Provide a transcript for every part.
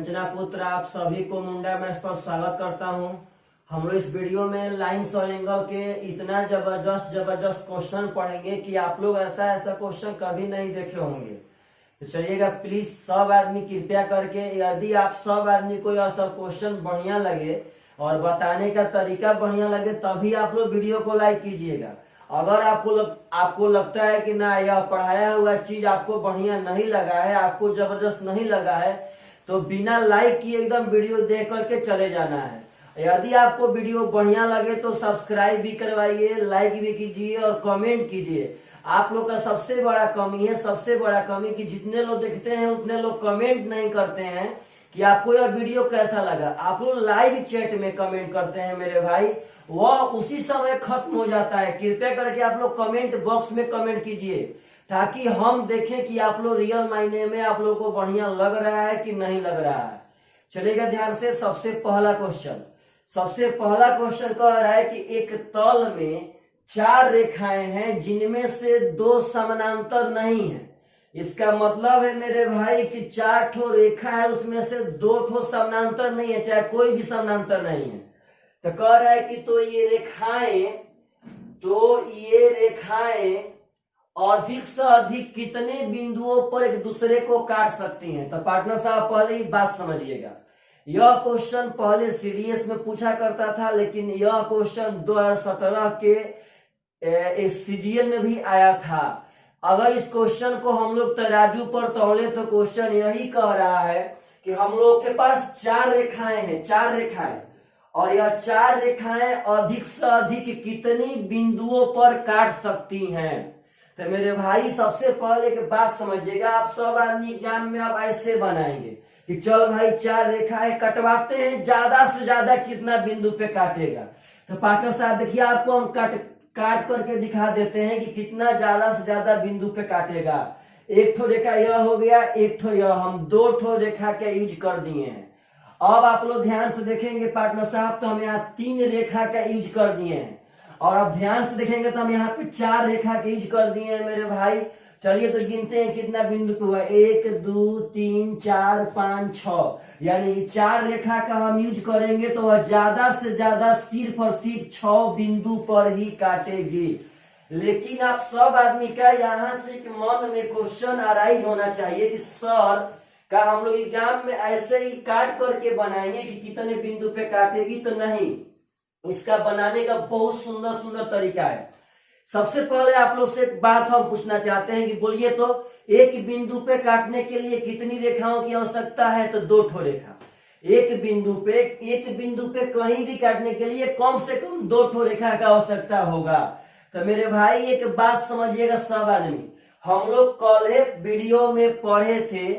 अंजना पुत्र आप सभी को मुंडा मैथ्स पर स्वागत करता हूं। हम लोग इस वीडियो में लाइन्स और एंगल के इतना जबरदस्त क्वेश्चन पढ़ेंगे कि आप लोग ऐसा क्वेश्चन कभी नहीं देखे होंगे। तो चलिएगा प्लीज सब आदमी कृपया करके, यदि आप सब आदमी को यह सब क्वेश्चन बढ़िया लगे और बताने का तरीका बढ़िया लगे तभी आप लोग वीडियो को लाइक कीजिएगा। अगर आपको लगता है कि ना यह पढ़ाया हुआ चीज आपको बढ़िया नहीं लगा है, आपको जबरदस्त नहीं लगा है, तो बिना लाइक किए एकदम वीडियो देख करके चले जाना है। यदि आपको वीडियो बढ़िया लगे तो सब्सक्राइब भी करवाइए, लाइक भी कीजिए और कमेंट कीजिए। आप लोग का सबसे बड़ा कमी कि जितने लोग देखते हैं उतने लोग कमेंट नहीं करते हैं कि आपको यह वीडियो कैसा लगा। आप लोग लाइव चैट में कमेंट करते हैं मेरे भाई, वह उसी समय खत्म हो जाता है। कृपया करके आप लोग कमेंट बॉक्स में कमेंट कीजिए ताकि हम देखें कि आप लोग रियल मायने में आप लोग को बढ़िया लग रहा है कि नहीं लग रहा है। चलेगा ध्यान से। सबसे पहला क्वेश्चन कह रहा है कि एक तल में 4 रेखाएं हैं जिनमें से 2 समानांतर नहीं है। इसका मतलब है मेरे भाई कि 4 ठो रेखा है, उसमें से 2 ठो समानांतर नहीं है, चाहे कोई भी समानांतर नहीं है। तो कह रहा है कि तो ये रेखाएं अधिक से अधिक कितने बिंदुओं पर एक दूसरे को काट सकती हैं। तो पार्टनर साहब पहले ही बात समझिएगा, यह क्वेश्चन पहले सीडीएस में पूछा करता था, लेकिन यह क्वेश्चन 2017 के सीजीएल में भी आया था। अगर इस क्वेश्चन को हम लोग तराजू पर तौले तो क्वेश्चन यही कह रहा है कि हम लोग के पास 4 रेखाएं हैं, 4 रेखाएं, और यह 4 रेखाएं अधिक से अधिक कितनी बिंदुओं पर काट सकती हैं। तो मेरे भाई सबसे पहले एक बात समझिएगा, आप सब आदमी एग्जाम में आप ऐसे बनाएंगे कि चल भाई 4 रेखाएं कटवाते हैं, ज्यादा से ज्यादा कितना बिंदु पे काटेगा। तो पार्टनर साहब देखिए, आपको हम काट करके दिखा देते हैं कि कितना ज्यादा से ज्यादा बिंदु पे काटेगा। एक ठो रेखा यह हो गया, एक ठो यह, हम 2 ठो रेखा के यूज कर दिए हैं। अब आप लोग ध्यान से देखेंगे पार्टनर साहब, तो हम यहाँ 3 रेखा का यूज कर दिए हैं, और अब ध्यान से देखेंगे तो हम यहाँ पे 4 रेखा के यूज कर दिए हैं मेरे भाई। चलिए तो गिनते हैं कितना बिंदु पे हुआ, 1 2 3 4 5 6, यानी 4 रेखा का हम यूज करेंगे तो वह ज्यादा से ज्यादा सिर्फ और सिर्फ 6 बिंदु पर ही काटेगी। लेकिन आप सब आदमी का यहाँ से एक मन में क्वेश्चन अराइज होना चाहिए कि सर का हम लोग एग्जाम में ऐसे ही काट करके बनाएंगे कि कितने बिंदु पे काटेगी, तो नहीं, इसका बनाने का बहुत सुंदर तरीका है। सबसे पहले आप लोग से एक बात हम पूछना चाहते हैं कि बोलिए तो एक बिंदु पे काटने के लिए कितनी रेखाओं की आवश्यकता है। तो 2 ठो रेखा। एक बिंदु पे कहीं भी काटने के लिए कम से कम 2 ठो रेखा का आवश्यकता होगा। तो मेरे भाई एक बात समझिएगा सब आदमी, हम लोग कल वीडियो में पढ़े थे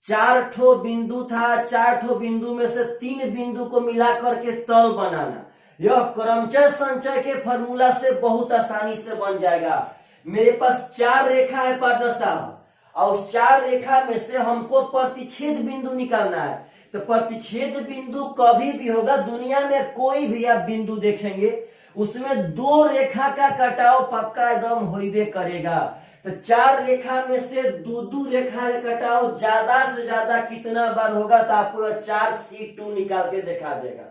4 ठो बिंदु था, 4 ठो बिंदु में से 3 बिंदु को मिला करके तल बनाना। यह क्रमचय संचय के फॉर्मूला से बहुत आसानी से बन जाएगा। मेरे पास 4 रेखा है पार्टनर साहब, और उस 4 रेखा में से हमको प्रतिच्छेद बिंदु निकालना है। तो प्रतिच्छेद बिंदु कभी भी होगा, दुनिया में कोई भी आप बिंदु देखेंगे उसमें 2 रेखा का कटाव पक्का एकदम होइबे करेगा। तो 4 रेखा में से 2 रेखा का कटाव ज्यादा से ज्यादा कितना बार होगा, तो आपको 4C2 निकाल के दिखा देगा।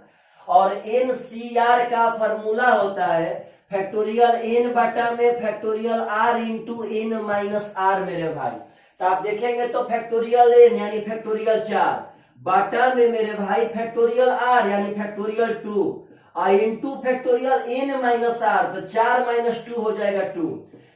और NCR का फॉर्मूला होता है फैक्टोरियल n बटा में factorial r into n minus r मेरे भाई। तो आप देखेंगे तो फैक्टोरियल n यानी फैक्टोरियल 4 बटा में मेरे भाई फैक्टोरियल r यानी फैक्टोरियल 2 और into factorial n minus r, तो 4 माइनस 2 हो जाएगा 2।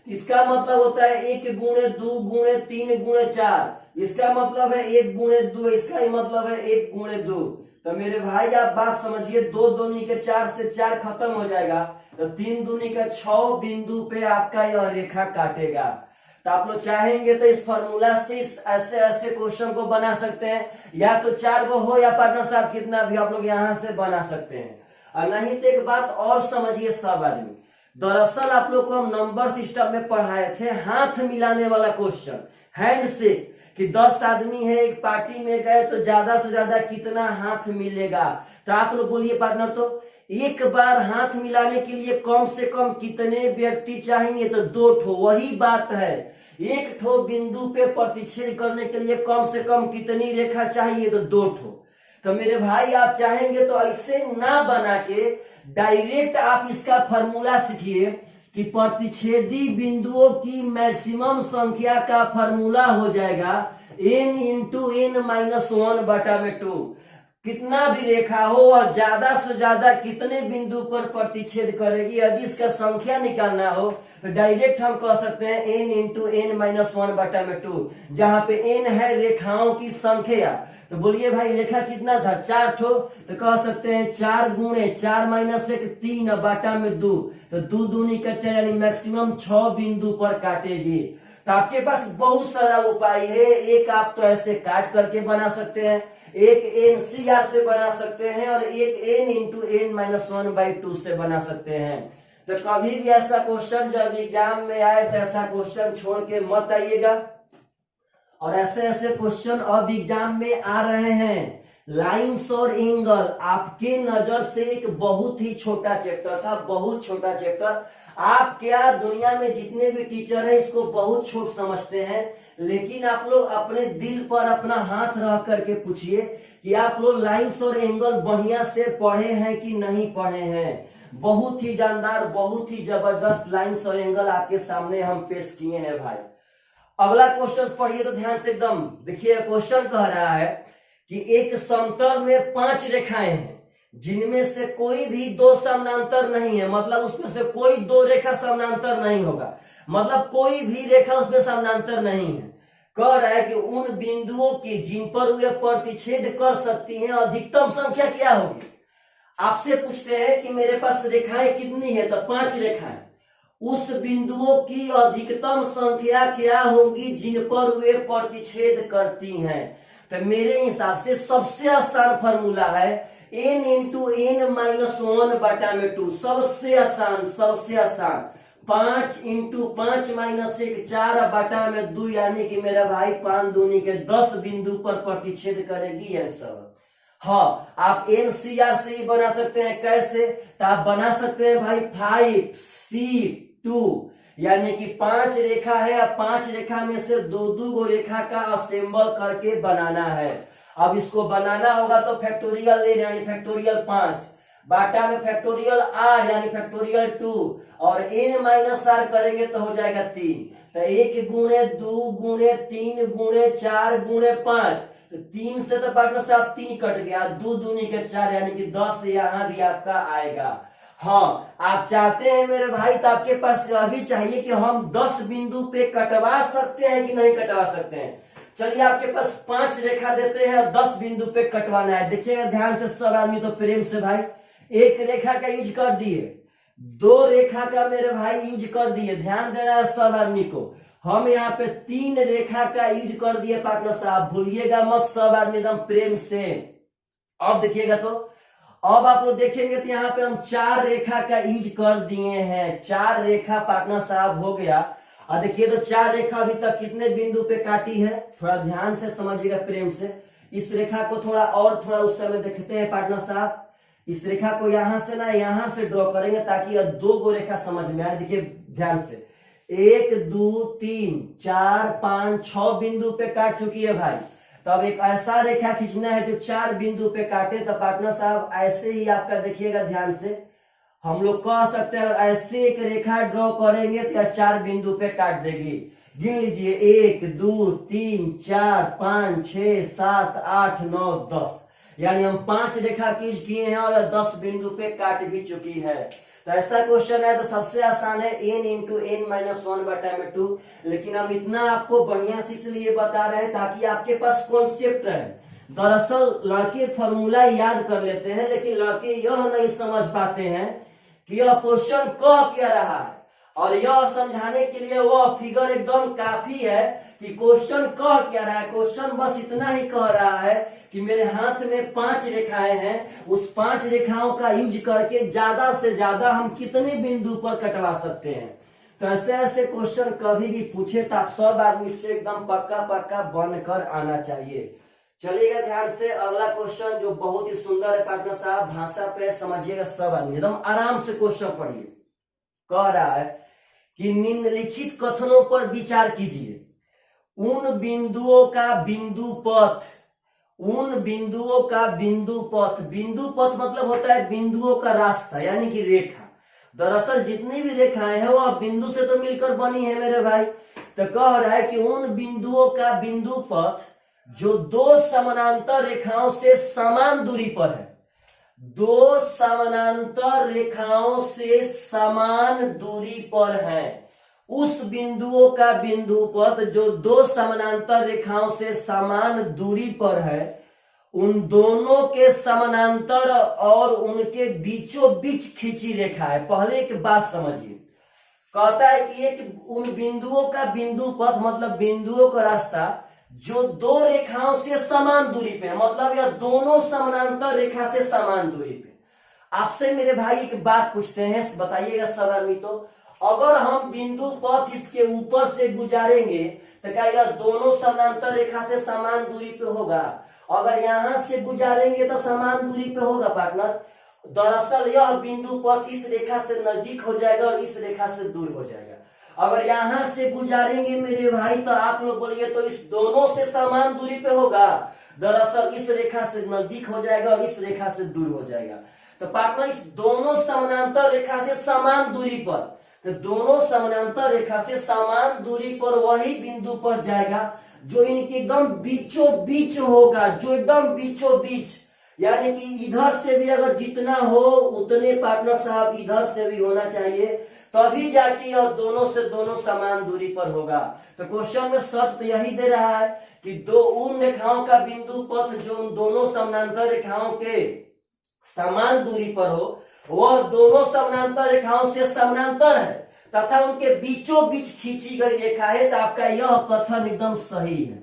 इसका मतलब होता है 1 गुणे 2 गुणे 3 गुणे 4, इसका मतलब है 1 गुणे 2, इसका ही मतलब है 1 गुणे 2। तो मेरे भाई आप बात समझिए, 2 दूनी के 4 से 4 खत्म हो जाएगा, तो 3 दूनी के 6 बिंदु पे आपका यह रेखा काटेगा। तो आप लोग चाहेंगे तो इस फॉर्मूला से ऐसे क्वेश्चन को बना सकते हैं, या तो 4 गो हो या पार्टनर साहब कितना भी आप लोग यहाँ से बना सकते हैं। और नहीं तो एक बात और समझिए सब आदमी, दरअसल आप लोग को हम नंबर सिस्टम में पढ़ाए थे हाथ मिलाने वाला क्वेश्चन, हैंडशेक, कि 10 आदमी है एक पार्टी में गए तो ज्यादा से ज्यादा कितना हाथ मिलेगा। तो आप लोग बोलिए पार्टनर, तो एक बार हाथ मिलाने के लिए कम से कम कितने व्यक्ति चाहिए। तो 2 ठो। वही बात है, एक ठो बिंदु पे प्रतिच्छेद करने के लिए कम से कम कितनी रेखा चाहिए। तो 2 ठो। तो मेरे भाई आप चाहेंगे तो ऐसे ना बना के डायरेक्ट आप इसका फॉर्मूला सीखिए कि प्रतिच्छेदी बिंदुओं की मैक्सिमम संख्या का फॉर्मूला हो जाएगा n इंटू n माइनस 1/2। कितना भी रेखा हो और ज्यादा से ज्यादा कितने बिंदु पर प्रतिच्छेद करेगी, यदि इसका संख्या निकालना हो तो डायरेक्ट हम कह सकते हैं n इंटू n माइनस 1/2, जहां पे n है रेखाओं की संख्या। तो बोलिए भाई रेखा कितना था, 4 ठो, तो कह सकते हैं 4 गुणे 4 माइनस 1 3/2, तो 2 दूनी का 4 यानी मैक्सिमम 6 बिंदु पर काटेगी। तो आपके पास बहुत सारा उपाय है, एक आप तो ऐसे काट करके बना सकते हैं, एक एनसीआर से बना सकते हैं और एक n इंटू n माइनस 1/2 से बना सकते हैं। तो कभी भी ऐसा क्वेश्चन जब एग्जाम में आए तो ऐसा क्वेश्चन छोड़ के मत आइएगा। और ऐसे ऐसे क्वेश्चन अब एग्जाम में आ रहे हैं। लाइंस और एंगल आपके नजर से एक बहुत ही छोटा चैप्टर था, बहुत छोटा चैप्टर। आप क्या दुनिया में जितने भी टीचर हैं इसको बहुत छोट समझते हैं, लेकिन आप लोग अपने दिल पर अपना हाथ रख करके पूछिए कि आप लोग लाइंस और एंगल बढ़िया से पढ़े हैं कि नहीं पढ़े हैं। बहुत ही जानदार, बहुत ही जबरदस्त लाइंस और एंगल आपके सामने हम पेश किए हैं भाई। अगला क्वेश्चन पढ़िए तो ध्यान से एकदम देखिए। क्वेश्चन कह रहा है कि एक समतल में 5 रेखाएं हैं जिनमें से कोई भी 2 समानांतर नहीं है, मतलब उसमें से कोई 2 रेखा समानांतर नहीं होगा, मतलब कोई भी रेखा उसमें समानांतर नहीं है। कह रहा है कि उन बिंदुओं की जिन पर वे प्रतिच्छेद कर सकती हैं अधिकतम संख्या क्या होगी। आपसे पूछते हैं कि मेरे पास रेखाएं कितनी है, तो 5 रेखाएं, उस बिंदुओं की अधिकतम संख्या क्या होगी जिन पर वे प्रतिच्छेद करती हैं। तो मेरे हिसाब से सबसे आसान फॉर्मूला है n इंटू n माइनस 1/2। सबसे आसान, सबसे आसान 5 इंटू 5 माइनस 1 4/2, यानी कि मेरा भाई 5 दूनी के 10 बिंदु पर प्रतिच्छेद करेगी आंसर। हाँ, आप एनसीआर से ही बना सकते हैं। कैसे, तो आप बना सकते हैं भाई 5C2, यानी कि 5 रेखा है, अब 5 रेखा में से 2-2 गो रेखा का असेंबल करके बनाना है। अब इसको बनाना होगा तो फैक्टोरियल ले, यानी फैक्टोरियल 5 बाटा में फैक्टोरियल r यानी फैक्टोरियल 2 और n माइनस r करेंगे तो हो जाएगा 3। तो 1 गुणे 2 गुणे 3 गुणे 4 गुणे 5, तो 3 से तो पार्टनर साहब 3 कट गया, 2 दूनी के 4 यानी कि 10 यहाँ भी आपका आएगा। हाँ, आप चाहते हैं मेरे भाई तो आपके पास अभी चाहिए कि हम 10 बिंदु पे कटवा सकते हैं कि नहीं कटवा सकते हैं। चलिए आपके पास 5 रेखा देते हैं और 10 बिंदु पे कटवाना है। देखिएगा ध्यान से सब आदमी, तो प्रेम से भाई, 1 रेखा का यूज कर दिए, 2 रेखा का मेरे भाई यूज कर दिए, ध्यान देना है सब आदमी को। हम यहाँ पे 3 रेखा का यूज कर दिए पार्टनर साहब, भूलिएगा मत सब आदमी एकदम प्रेम से। अब देखिएगा तो अब आप लोग देखेंगे तो यहाँ पे हम 4 रेखा का यूज कर दिए हैं। 4 रेखा पार्टनर साहब हो गया। और देखिए तो 4 रेखा अभी तक कितने बिंदु पे काटी है, थोड़ा ध्यान से समझिएगा प्रेम से। इस रेखा को थोड़ा उस समय देखते हैं पार्टनर साहब। इस रेखा को यहां से ना यहां से ड्रॉ करेंगे ताकि यह 2 गो रेखा समझ में आए। देखिए ध्यान से, 1 2 3 4 5 6 बिंदु पे काट चुकी है भाई। तो अब एक ऐसा रेखा खींचना है जो 4 बिंदु पे काटे। तो पार्टनर साहब ऐसे ही आपका देखिएगा ध्यान से, हम लोग कह सकते हैं ऐसे एक रेखा ड्रॉ करेंगे तो 4 बिंदु पे काट देगी। गिन लीजिए, 1 2 3 4 5 6 7 8 9 10, यानी हम 5 रेखा यूज किए हैं और 10 बिंदु पे काट भी चुकी है। तो ऐसा क्वेश्चन है तो सबसे आसान है n इंटू n माइनस 1/2। लेकिन हम इतना आपको बढ़िया से इसलिए बता रहे हैं ताकि आपके पास कॉन्सेप्ट है। दरअसल लड़के फॉर्मूला याद कर लेते हैं, लेकिन लड़के यह नहीं समझ पाते हैं कि यह क्वेश्चन कह क्या रहा है, और यह समझाने के लिए वह फिगर एकदम काफी है कि क्वेश्चन कह क्या रहा है। क्वेश्चन बस इतना ही कह रहा है कि मेरे हाथ में 5 रेखाएं हैं, उस 5 रेखाओं का यूज करके ज्यादा से ज्यादा हम कितने बिंदु पर कटवा सकते हैं। तो ऐसे ऐसे क्वेश्चन कभी भी पूछे तो आप सब आदमी से एकदम पक्का बनकर आना चाहिए। चलिएगा ध्यान से, अगला क्वेश्चन जो बहुत ही सुंदर है पार्टनर साहब, भाषा पे समझिएगा सब आदमी, एकदम आराम से क्वेश्चन पढ़िए। कह रहा है कि निम्नलिखित कथनों पर विचार कीजिए। उन बिंदुओं का बिंदु पथ उन बिंदुओं का बिंदु पथ, बिंदु पथ मतलब होता है बिंदुओं का रास्ता यानी कि रेखा। दरअसल जितनी भी रेखाएं हैं वह बिंदु से तो मिलकर बनी है मेरे भाई। तो कह रहा है कि उन बिंदुओं का बिंदु पथ जो दो समानांतर रेखाओं से समान दूरी पर है, दो समानांतर रेखाओं से समान दूरी पर है, उस बिंदुओं का बिंदु पथ जो दो समानांतर रेखाओं से समान दूरी पर है, उन दोनों के समानांतर और उनके बीचों बीच खींची रेखा है। पहले एक बात समझिए, कहता है कि एक उन बिंदुओं का बिंदु पथ मतलब बिंदुओं का रास्ता जो दो रेखाओं से समान दूरी पे है, मतलब यह दोनों समानांतर रेखा से समान दूरी पे। आपसे मेरे भाई एक बात पूछते हैं, बताइएगा सब आदमी, तो अगर हम बिंदु पथ इसके ऊपर से गुजारेंगे तो क्या यह दोनों समानांतर रेखा से समान दूरी पे होगा? अगर यहां से गुजारेंगे तो समान दूरी पे होगा पार्टनर। दरअसल यह बिंदु पथ इस रेखा से नजदीक हो जाएगा और इस रेखा से दूर हो जाएगा। अगर यहां से गुजारेंगे मेरे भाई तो आप लोग बोलिए तो इस दोनों से समान दूरी पे होगा, दरअसल इस रेखा से नजदीक हो जाएगा और इस रेखा से दूर हो जाएगा। तो पार्टनर इस दोनों समानांतर रेखा से समान दूरी पर, तो दोनों समानांतर रेखा से समान दूरी पर वही बिंदु पर जाएगा जो इनके एकदम बीचों बीच होगा, जो एकदम बीचों बीच, यानी कि इधर से भी अगर जितना हो उतने पार्टनर साहब इधर से भी होना चाहिए, तभी जाके यह दोनों से दोनों समान दूरी पर होगा। तो क्वेश्चन में शर्त तो यही दे रहा है कि दो उन रेखाओं का बिंदु पथ जो उन दोनों समानांतर रेखाओं के समान दूरी पर हो, वह दोनों समानांतर रेखाओं से समानांतर है तथा उनके बीचों बीच खींची गई रेखा है। तो आपका यह कथन एकदम सही है।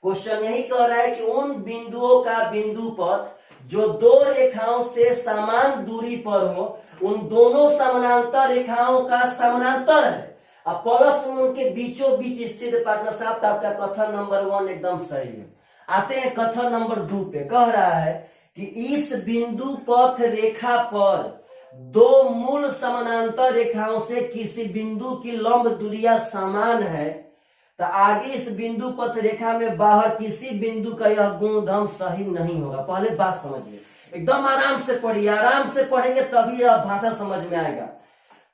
क्वेश्चन यही कह रहा है कि उन बिंदुओं का बिंदु पथ जो दो रेखाओं से समान दूरी पर हो, उन दोनों समानांतर रेखाओं का समानांतर है, अब प्लस में उनके बीचों बीच स्थित पार्टनर साहब। तो आपका कथन नंबर 1 एकदम सही है। आते हैं कथन नंबर 2 पे। कह रहा है कि इस बिंदु पथ रेखा पर दो मूल समानांतर रेखाओं से किसी बिंदु की लंब दूरियां समान है, तो आगे इस बिंदु पथ रेखा में बाहर किसी बिंदु का यह गुणधर्म सही नहीं होगा। पहले बात समझिए, एकदम आराम से पढ़िए, आराम से पढ़ेंगे तभी यह भाषा समझ में आएगा।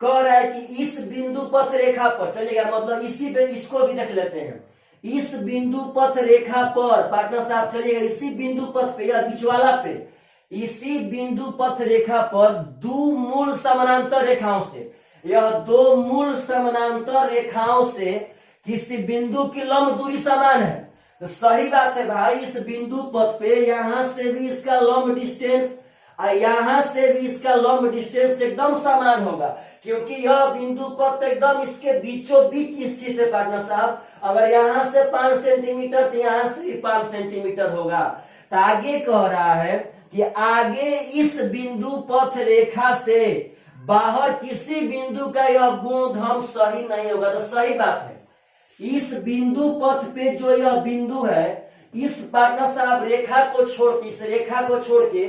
कह रहा है कि इस बिंदु पथ रेखा पर चलिएगा, मतलब इसी पे इसको भी देख लेते हैं। इस बिंदु पथ रेखा पर पार्टनर साहब चलिएगा, इसी बिंदु पथ पे, यह बिचवाला पे, इसी बिंदु पथ रेखा पर दो मूल समानांतर रेखाओं से, यह दो मूल समानांतर रेखाओं से किसी बिंदु की लंब दूरी समान है। तो सही बात है भाई, इस बिंदु पथ पे यहां से भी इसका लंब डिस्टेंस और यहां से भी इसका लंब डिस्टेंस एकदम समान होगा, क्योंकि यह बिंदु पथ एकदम इसके बीचों बीच स्थित है पार्टनर साहब। अगर यहां से 5 सेंटीमीटर तो यहां से भी 5 सेंटीमीटर होगा। तो आगे कह रहा है कि आगे इस बिंदु पथ रेखा से बाहर किसी बिंदु का यह गुणधर्म सही नहीं होगा। तो सही बात है, इस बिंदु पथ पे जो यह बिंदु है, इस पार्टनर साहब रेखा को छोड़ के, इस रेखा को छोड़ के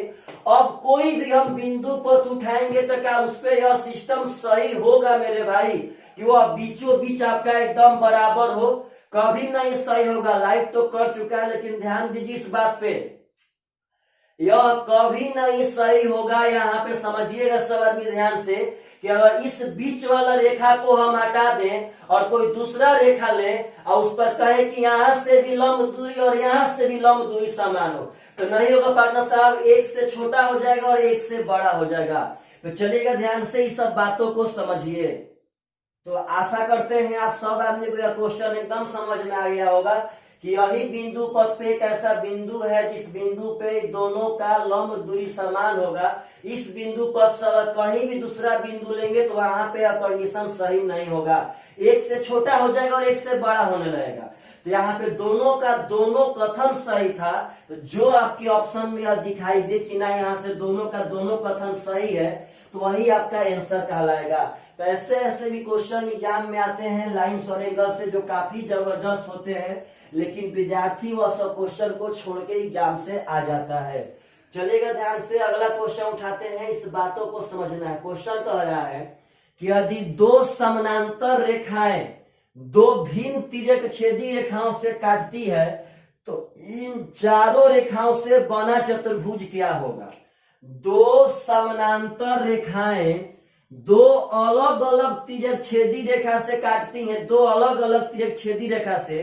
अब कोई भी हम बिंदु पथ उठाएंगे तो क्या उस पे यह सिस्टम सही होगा मेरे भाई कि वह बीचों बीच आपका एकदम बराबर हो? कभी नहीं सही होगा। लाइट तो कर चुका है लेकिन ध्यान दीजिए इस बात पे, यह कभी नहीं सही होगा। यहाँ पे समझिएगा सब आदमी ध्यान से कि अगर इस बीच वाला रेखा को हम हटा दें और कोई दूसरा रेखा लें और उस पर कहे कि यहाँ से भी लंब दूरी और यहाँ से भी लंब दूरी समान हो, तो नहीं होगा पार्टनर साहब। एक से छोटा हो जाएगा और एक से बड़ा हो जाएगा। तो चलिएगा ध्यान से इस सब बातों को समझिए। तो आशा करते हैं आप सब आदमी को यह क्वेश्चन एकदम समझ में आ गया होगा कि यही बिंदु पथ पे एक ऐसा बिंदु है जिस बिंदु पे दोनों का लंब दूरी समान होगा। इस बिंदु पर कहीं भी दूसरा बिंदु लेंगे तो वहां पे कंडीशन सही नहीं होगा, एक से छोटा हो जाएगा और एक से बड़ा होने लगेगा। तो यहाँ पे दोनों का दोनों कथन सही था। तो जो आपके ऑप्शन में दिखाई दे कि ना यहाँ से दोनों का दोनों कथन सही है, तो वही आपका आंसर कहलाएगा। तो ऐसे ऐसे भी क्वेश्चन एग्जाम में आते हैं लाइन्स और एंगल से, जो काफी जबरदस्त होते हैं, लेकिन विद्यार्थी वह सब क्वेश्चन को छोड़ के एग्जाम से आ जाता है। चलेगा ध्यान से, अगला क्वेश्चन उठाते हैं। इस बातों को समझना है। क्वेश्चन कह रहा है कि यदि दो समानांतर रेखाएं दो भिन्न तिर्यक छेदी रेखाओं से काटती है तो इन चारों रेखाओं से बना चतुर्भुज क्या होगा? दो समानांतर रेखाएं दो अलग अलग तिर्यक छेदी रेखा से काटती हैं, दो अलग अलग तिर्यक छेदी रेखा से,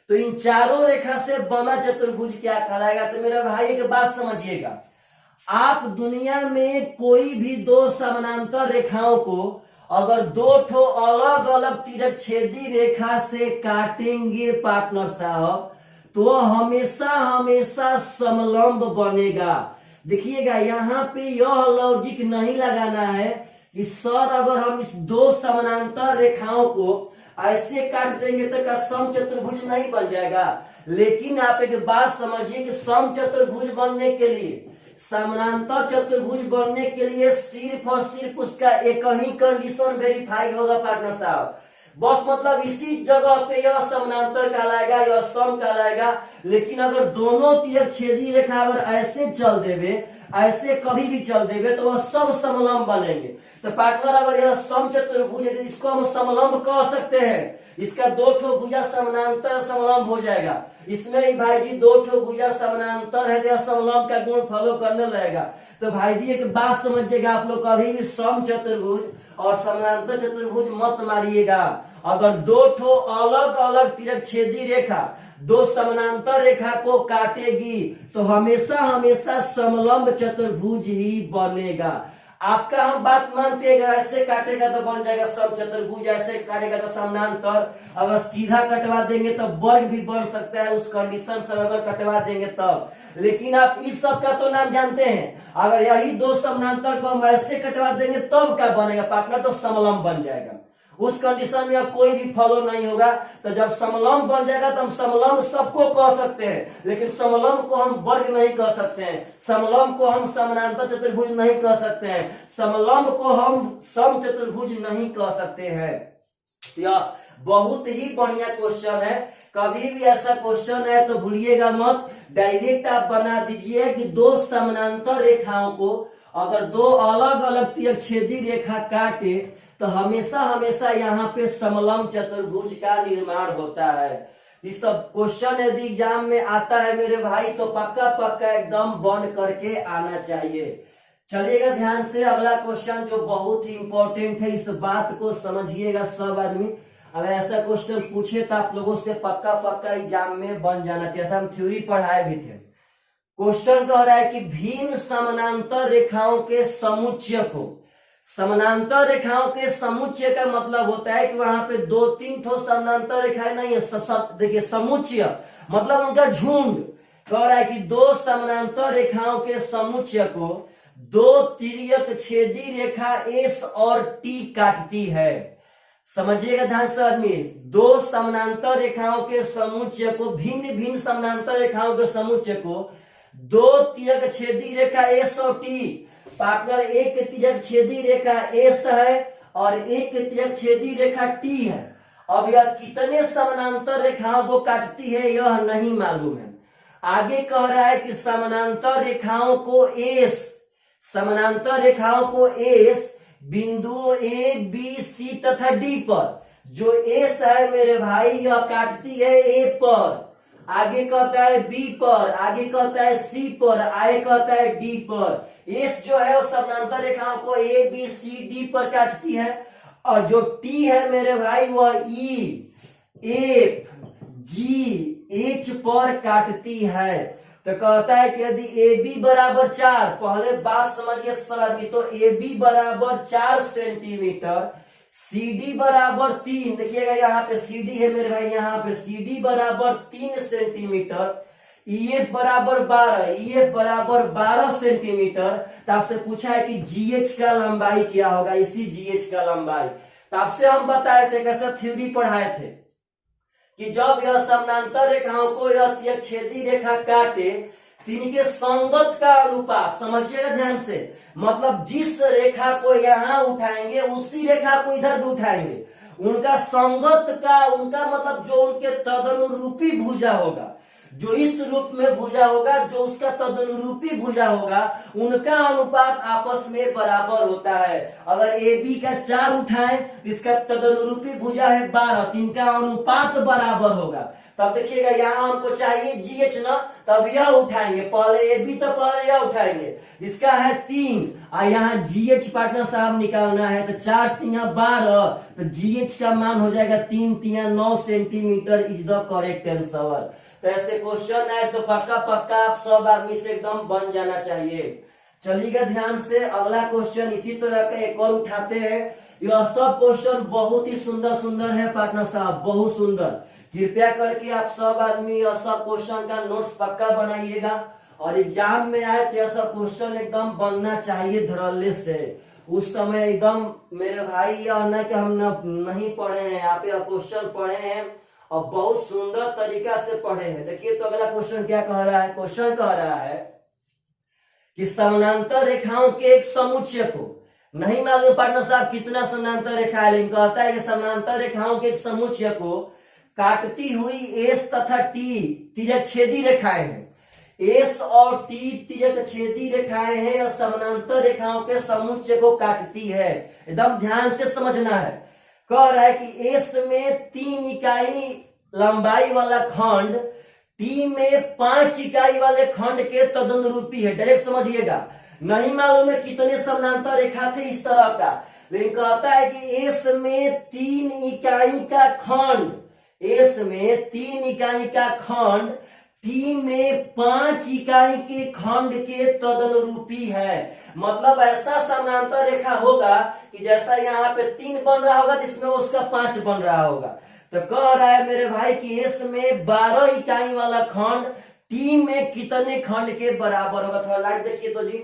तो इन चारों रेखा से बना चतुर्भुज क्या कहलाएगा? तो मेरा भाई एक बात समझिएगा, आप दुनिया में कोई भी दो समानांतर रेखाओं को अगर दो ठो अलग अलग तिर्यक छेदी रेखा से काटेंगे पार्टनर साहब, तो हमेशा हमेशा समलंब बनेगा। देखिएगा यहाँ पे यह लॉजिक नहीं लगाना है कि सर अगर हम इस दो समानांतर रेखाओं को ऐसे काट देंगे तो क्या सम चतुर्भुज नहीं बन जाएगा? लेकिन आप एक बात समझिए कि सम चतुर्भुज बनने के लिए, समानांतर चतुर्भुज बनने के लिए सिर्फ और सिर्फ उसका एक ही कंडीशन वेरीफाई होगा पार्टनर साहब, बस मतलब इसी जगह पे यह समानांतर कहलाएगा, यह सम कहलाएगा। लेकिन अगर दोनों तिर्यक छेदी रेखा अगर ऐसे चल देवे, ऐसे कभी भी चल देवे, तो वह सब समलंब बनेंगे। तो पार्टनर अगर यह सम चतुर्भुज है, इसको हम समलंब कह सकते हैं। इसका दो ठो भुजा समानांतर समलंब हो जाएगा। इसमें ही भाई जी दो ठो भुजा समानांतर है तो समलंब का गुण फॉलो करने लगेगा। तो भाई जी एक बात समझिएगा, आप लोग कभी भी सम चतुर्भुज और समानांतर चतुर्भुज मत मारिएगा। अगर दो ठो अलग अलग तिर्यक छेदी रेखा दो समानांतर रेखा को काटेगी तो हमेशा हमेशा समलंब चतुर्भुज ही बनेगा। आपका हम बात मानते हैं, ऐसे काटेगा तो बन जाएगा सम चतुर्भुज, ऐसे काटेगा तो समानांतर, अगर सीधा कटवा देंगे तो वर्ग भी बन सकता है, उस कंडीशन से अगर कटवा देंगे तब। लेकिन आप इस सब का तो नाम जानते हैं, अगर यही दो समानांतर को हम ऐसे कटवा देंगे तब क्या बनेगा पार्टनर? तो समलंब बन जाएगा। उस कंडीशन में अब कोई भी फॉलो नहीं होगा। तो जब समलंब बन जाएगा तो हम समलंब सबको कह सकते हैं, लेकिन समलंब को हम वर्ग नहीं कह सकते हैं, समलंब को हम समानांतर चतुर्भुज नहीं कह सकते हैं, समलंब को हम सम चतुर्भुज नहीं कह सकते हैं। यह बहुत ही बढ़िया क्वेश्चन है। कभी भी ऐसा क्वेश्चन है तो भूलिएगा मत, डायरेक्ट आप बना दीजिए कि दो समानांतर रेखाओं को अगर दो अलग अलग तिर्यक छेदी रेखा काटे तो हमेशा हमेशा यहाँ पे समलंब चतुर्भुज का निर्माण होता है। इस सब क्वेश्चन यदि एग्जाम में आता है मेरे भाई तो पक्का पक्का एकदम बन करके आना चाहिए। चलिएगा ध्यान से, अगला क्वेश्चन जो बहुत ही इंपॉर्टेंट है, इस बात को समझिएगा सब आदमी। अगर ऐसा क्वेश्चन पूछे तो आप लोगों से पक्का पक्का एग्जाम में बन जाना चाहिए। हम थ्योरी पढ़ाए भी थे। क्वेश्चन कह रहा है कि भिन्न समानांतर रेखाओं के समुच्चय को, समानांतर रेखाओं के समुच्चय का मतलब होता है कि वहां पे दो तीन ठो समानांतर रेखाएं नहीं है, देखिए समुच्चय मतलब उनका झुंड। कह रहा है कि दो समानांतर रेखाओं के समुच्चय को दो तिर्यक छेदी रेखा एस और टी काटती है। समझिएगा ध्यान से आदमी, दो समानांतर रेखाओं के समुच्चय को, भिन्न भिन्न समानांतर रेखाओं के समुच्चय को दो तिर्यक छेदी रेखा एस और टी, पार्टनर एक तिर्यक छेदी रेखा एस है और एक तिर्यक छेदी रेखा टी है। अब यह कितने समानांतर रेखाओं को काटती है यह नहीं मालूम है। आगे कह रहा है कि समानांतर रेखाओं को एस, समानांतर रेखाओं को एस बिंदु ए बी सी तथा डी पर, जो एस है मेरे भाई यह काटती है ए पर, आगे कहता है बी पर, आगे कहता है सी पर, आगे कहता है डी पर। एस जो है वो समानांतर रेखाओं को ए बी सी डी पर काटती है, और जो टी है मेरे भाई वह ई एफ जी एच पर काटती है। तो कहता है कि यदि ए बी बराबर 4, पहले बात समझिए सर, तो ए बी बराबर 4 सेंटीमीटर, सी डी बराबर 3, देखिएगा यहाँ पे सी डी है मेरे भाई, यहाँ पे सी डी बराबर 3 सेंटीमीटर, ई एफ बराबर 12, ई एफ बराबर 12 सेंटीमीटर। तो आपसे पूछा है कि जीएच का लंबाई क्या होगा, इसी जीएच का लंबाई। तो आपसे हम बताए थे, कैसा थ्योरी पढ़ाए थे कि जब यह समानांतर रेखाओं को यह तिर्यक छेदी रेखा काटे तो इनके संगत का अनुपात, समझिएगा ध्यान से, मतलब जिस रेखा को यहाँ उठाएंगे उसी रेखा को इधर भी उठाएंगे, उनका संगत का, उनका मतलब जो उनके तदनुरूपी भुजा होगा, जो इस रूप में भुजा होगा, जो उसका तदनुरूपी भुजा होगा, उनका अनुपात आपस में बराबर होता है। अगर ए बी का 4 उठाएं, इसका तदनुरूपी भुजा है 12, तो इनका अनुपात बराबर होगा। तब देखिएगा यहाँ हमको चाहिए जीएच ना, तब यह उठाएंगे, पहले ए बी तो पहले यह उठाएंगे, इसका है 3 और यहाँ जीएच पार्टनर साहब निकालना है, तो 4 तिया 12, तो जीएच का मान हो जाएगा 3 तिया 9 centimetre is the correct answer. तो ऐसे क्वेश्चन है तो पक्का पक्का आप सब आदमी से एकदम बन जाना चाहिए। चलिएगा ध्यान से, अगला क्वेश्चन इसी तरह का एक और उठाते हैं। यह सब क्वेश्चन बहुत ही सुंदर सुंदर है पार्टनर साहब, बहुत सुंदर। कृपया करके आप सब आदमी यह सब क्वेश्चन का नोट्स पक्का बनाइएगा और एग्जाम में आए तो यह सब क्वेश्चन एकदम बनना चाहिए धड़ल्ले से। उस समय एकदम मेरे भाई यह ना कि हम नहीं पढ़े हैं, आप यह क्वेश्चन पढ़े हैं और बहुत सुंदर तरीका से पढ़े हैं। देखिए तो अगला क्वेश्चन क्या कह रहा है, क्वेश्चन कह रहा है कि समानांतर रेखाओं के एक समुच्चय को, नहीं मालूम पार्टनर साहब कितना समानांतर रेखा है, लेकिन कहता है कि समानांतर रेखाओं के एक समुच्चय को काटती हुई एस तथा टी तिर्यक छेदी रेखाएं हैं। एस और टी तिर्यक छेदी रेखाएं हैं और समानांतर रेखाओं के समुच्चय को काटती है। एकदम ध्यान से समझना है। कह रहा है कि एस में 3 इकाई लंबाई वाला खंड टी में 5 इकाई वाले खंड के तदनुरूपी है। डायरेक्ट समझिएगा, नहीं मालूम है कितने समानांतर रेखा थे इस तरह का, लेकिन कहता है कि एस में 3 इकाई का खंड, एस में 3 इकाई का खंड टी में 5 इकाई के खंड के तदनुरूपी है। मतलब ऐसा समानांतर रेखा होगा कि जैसा यहाँ पे 3 बन रहा होगा जिसमें उसका 5 बन रहा होगा। तो कह रहा है मेरे भाई कि एस में 12 इकाई वाला खंड टी में कितने खंड के बराबर होगा। थोड़ा लाइट देखिए तो जी।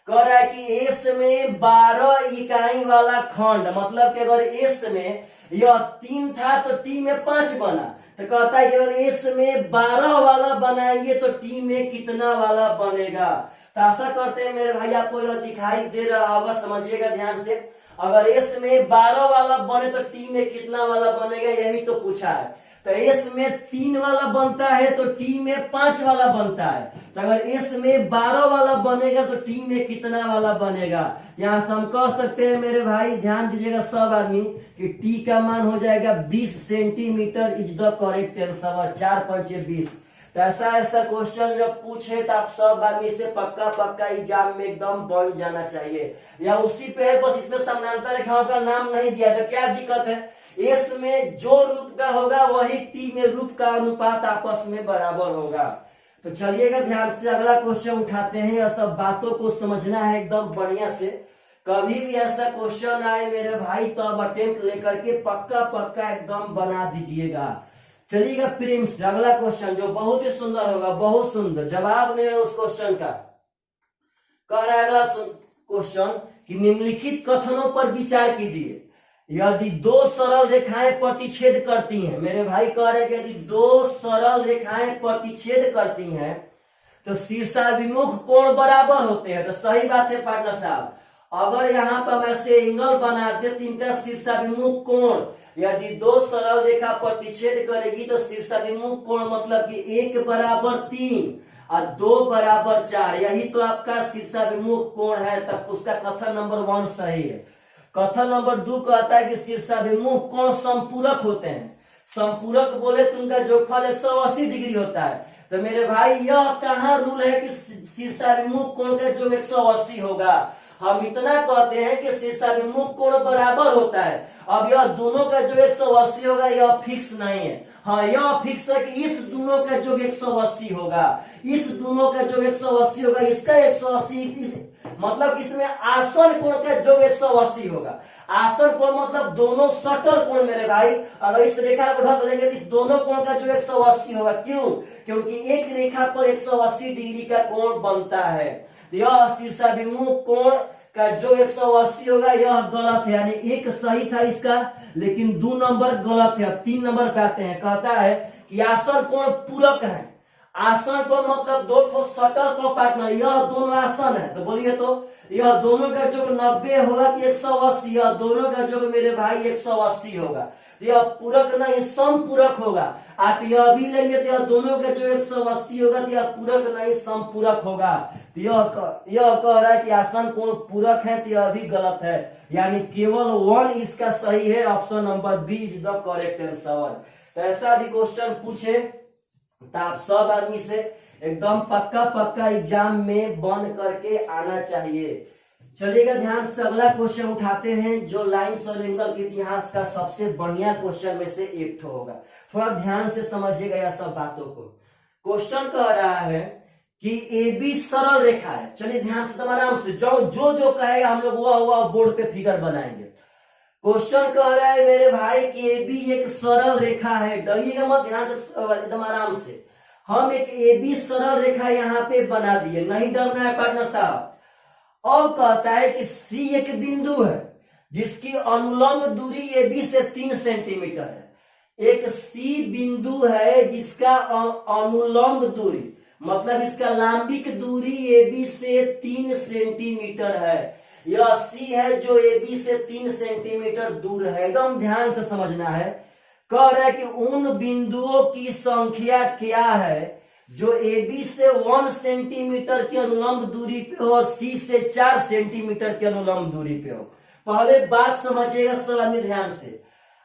कह रहा है कि एस में 12 इकाई वाला खंड, मतलब कि अगर एस में यह 3 था तो टी में 5 बना, तो कहता है कि अगर एस में 12 वाला बनाएंगे तो टी में कितना वाला बनेगा। तो आशा करते हैं मेरे भाई आपको यह दिखाई दे रहा होगा, समझिएगा ध्यान से। अगर एस में 12 वाला बने तो टी में कितना वाला बनेगा, यही तो पूछा है। तो एस में 3 वाला बनता है तो टी में 5 वाला बनता है। तो अगर एस में 12 वाला बनेगा तो टी में कितना वाला बनेगा। यहाँ से हम कह सकते हैं मेरे भाई, ध्यान दीजिएगा सब आदमी, कि टी का मान हो जाएगा 20 centimetre is the correct answer. 4 5 20। तो ऐसा क्वेश्चन जब पूछे तो आप सब आदमी से पक्का पक्का एग्जाम में एकदम बन जाना चाहिए। या उसी पे है, बस इसमें समानांतर रेखाओं का नाम नहीं दिया, तो क्या दिक्कत है। एस में जो रूप का होगा वही टी में रूप का अनुपात आपस में बराबर होगा। तो चलिएगा ध्यान से, अगला क्वेश्चन उठाते हैं। यह सब बातों को समझना है एकदम बढ़िया से। कभी भी ऐसा क्वेश्चन आए मेरे भाई तो अब अटेम्प्ट लेकर के पक्का पक्का एकदम बना दीजिएगा। चलिएगा प्रेम से अगला क्वेश्चन जो बहुत ही सुंदर होगा, बहुत सुंदर। जवाब नहीं है उस क्वेश्चन का। कह रहा है अगला क्वेश्चन कि निम्नलिखित कथनों पर विचार कीजिए। यदि 2 सरल रेखाएं प्रतिच्छेद करती हैं, मेरे भाई कह रहे हैं कि यदि 2 सरल रेखाएं प्रतिच्छेद करती हैं तो शीर्षाभिमुख कोण बराबर होते हैं। तो सही बात है पार्टनर साहब। अगर यहाँ पर हम ऐसे एंगल बनाते तो इनका शीर्षाभिमुख कोण, यदि 2 सरल रेखा प्रतिच्छेद करेगी तो शीर्षाभिमुख कोण मतलब कि 1 बराबर 3 और 2 बराबर 4, यही तो आपका शीर्षाभिमुख कोण है। तब उसका कथन नंबर 1 सही है। कथन नंबर 2 कहता है कि शीर्षाभिमुख कोण संपूरक होते हैं। संपूरक बोले तो उनका जोगफल 180 डिग्री होता है। तो मेरे भाई यह कहाँ रूल है कि शीर्षाभिमुख कोण का जो 180 होगा। हम इतना कहते हैं कि शीर्षाभिमुख कोण बराबर होता है। अब यह दोनों का जो 180 होगा यह फिक्स नहीं है। हाँ, यह फिक्स है कि इस दोनों का जो 180 होगा, इस दोनों का जो 180 होगा, इसका 180, मतलब इसमें आसन कोण का जो 180 होगा। आसन कोण मतलब दोनों सटल कोण मेरे भाई। अगर इस रेखा को ढक लेंगे तो इस दोनों कोण का जो 180 होगा। क्यों? क्योंकि एक रेखा पर 180 डिग्री का कोण बनता है। यह शीर्षाभिमुख कोण का जो 180 होगा यह गलत है, यानी 1 सही था इसका, लेकिन 2 नंबर गलत है। 3 नंबर पे आते हैं। कहता है कि आसन कोण पूरक है। आसन कोण मतलब 2 सटल कोण पार्टनर, यह दोनों आसन है। तो बोलिए तो यह दोनों का जो 90 होगा कि 180, यह दोनों का जो मेरे भाई 180 होगा। तो यह पूरक नहीं समपूरक होगा। आप यह भी लेंगे तो यह दोनों के जो 180 होगा तो यह पूरक नहीं समपूरक होगा। तो यह कह रहा है कि आसन कोण पूरक है, तो यह भी गलत है, यानी केवल 1 इसका सही है। Option number B is the correct answer. तो ऐसा भी क्वेश्चन पूछे तो आप सब आदमी से एकदम पक्का एग्जाम में बन करके आना चाहिए। चलिएगा ध्यान से अगला क्वेश्चन उठाते हैं, जो लाइन्स और एंगल के इतिहास का सबसे बढ़िया क्वेश्चन में से एक ठो होगा। थोड़ा ध्यान से समझिएगा यह सब बातों को। क्वेश्चन कह रहा है कि ए बी सरल रेखा है। चलिए ध्यान से आराम से जो कहेगा हम लोग वह बोर्ड पे फिगर बनाएंगे। क्वेश्चन कह रहा है मेरे भाई कि ए बी एक सरल रेखा है, डरिएगा मत, ध्यान से एकदम आराम से। हम एक ए बी सरल रेखा यहाँ पे बना दिए, नहीं डरना है पार्टनर साहब। अब कहता है कि सी एक बिंदु है जिसकी अनुलंब दूरी ए बी से 3 सेंटीमीटर है। एक सी बिंदु है जिसका अनुलंब दूरी मतलब इसका लंबिक दूरी ए बी से 3 सेंटीमीटर है। यह सी है जो ए बी से 3 सेंटीमीटर दूर है। एकदम ध्यान से समझना है। कह रहा है कि उन बिंदुओं की संख्या क्या है जो ए बी से 1 सेंटीमीटर की अनुलंब दूरी पे हो और सी से 4 सेंटीमीटर की अनुलंब दूरी पे हो। पहले बात समझिएगा सब ध्यान से।